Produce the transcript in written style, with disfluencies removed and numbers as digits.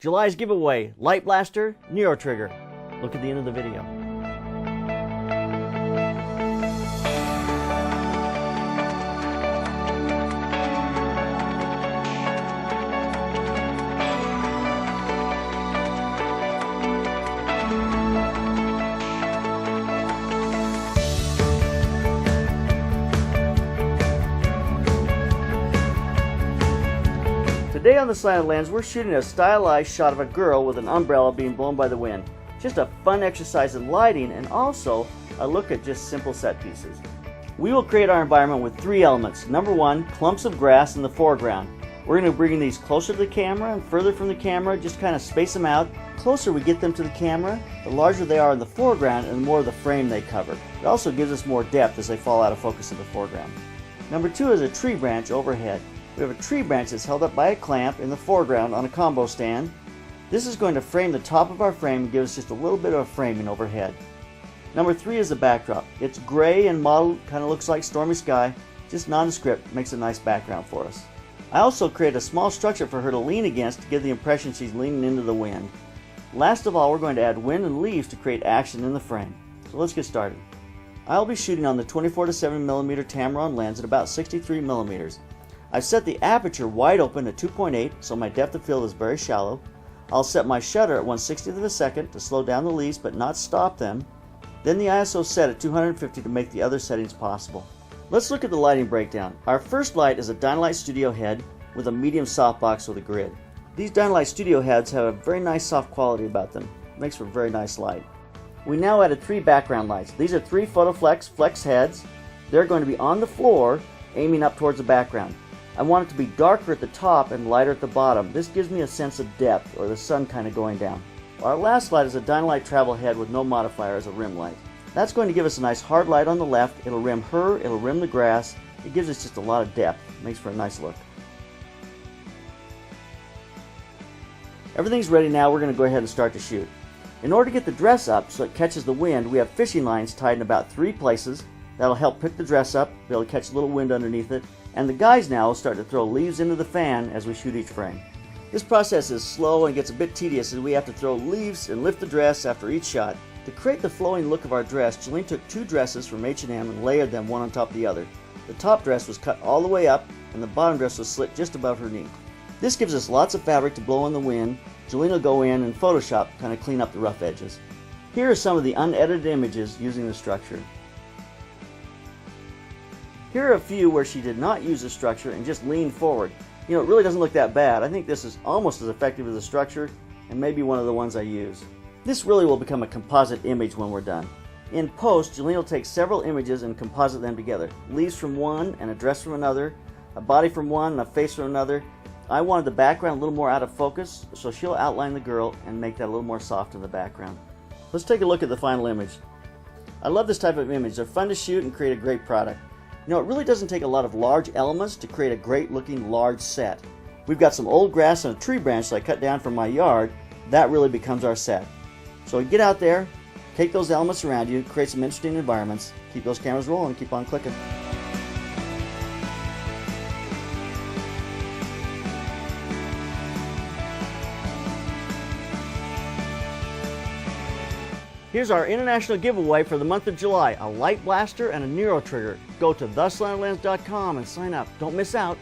July's giveaway, Light Blaster, Nero Trigger. Look at the end of the video. Today on the Slanted Lens, we're shooting a stylized shot of a girl with an umbrella being blown by the wind. Just a fun exercise in lighting and also a look at just simple set pieces. We will create our environment with three elements. Number one, clumps of grass in the foreground. We're going to bring these closer to the camera and further from the camera, just kind of space them out. The closer we get them to the camera, the larger they are in the foreground and the more of the frame they cover. It also gives us more depth as they fall out of focus in the foreground. Number two is a tree branch overhead. We have a tree branch that's held up by a clamp in the foreground on a combo stand. This is going to frame the top of our frame and give us just a little bit of a framing overhead. Number three is the backdrop. It's gray and mottled, kind of looks like stormy sky, just nondescript, makes a nice background for us. I also created a small structure for her to lean against to give the impression she's leaning into the wind. Last of all, we're going to add wind and leaves to create action in the frame. So let's get started. I'll be shooting on the 24-7mm Tamron lens at about 63mm. I've set the aperture wide open at 2.8, so my depth of field is very shallow. I'll set my shutter at 1/60th of a second to slow down the leaves but not stop them. Then the ISO set at 250 to make the other settings possible. Let's look at the lighting breakdown. Our first light is a Dynalite Studio head with a medium softbox with a grid. These Dynalite Studio heads have a very nice soft quality about them. It makes for a very nice light. We now added three background lights. These are three PhotoFlex flex heads. They're going to be on the floor aiming up towards the background. I want it to be darker at the top and lighter at the bottom. This gives me a sense of depth, or the sun kind of going down. Our last light is a Dynalite travel head with no modifier as a rim light. That's going to give us a nice hard light on the left. It'll rim her, it'll rim the grass. It gives us just a lot of depth. It makes for a nice look. Everything's ready now. We're going to go ahead and start to shoot. In order to get the dress up so it catches the wind, we have fishing lines tied in about 3 places. That'll help pick the dress up, be able to catch a little wind underneath it. And the guys now will start to throw leaves into the fan as we shoot each frame. This process is slow and gets a bit tedious as we have to throw leaves and lift the dress after each shot. To create the flowing look of our dress, Jolene took 2 dresses from H&M and layered them one on top of the other. The top dress was cut all the way up and the bottom dress was slit just above her knee. This gives us lots of fabric to blow in the wind. Jolene will go in and Photoshop, kind of clean up the rough edges. Here are some of the unedited images using the structure. Here are a few where she did not use the structure and just leaned forward. You know, it really doesn't look that bad. I think this is almost as effective as the structure and maybe one of the ones I use. This really will become a composite image when we're done. In post, Jolene will take several images and composite them together. Leaves from one and a dress from another, a body from one and a face from another. I wanted the background a little more out of focus, so she'll outline the girl and make that a little more soft in the background. Let's take a look at the final image. I love this type of image. They're fun to shoot and create a great product. You know, it really doesn't take a lot of large elements to create a great looking large set. We've got some old grass and a tree branch that I cut down from my yard. That really becomes our set. So get out there, take those elements around you, create some interesting environments, keep those cameras rolling, keep on clicking. Here's our international giveaway for the month of July, a Light Blaster and a Nero Trigger. Go to theslanterlens.com and sign up. Don't miss out.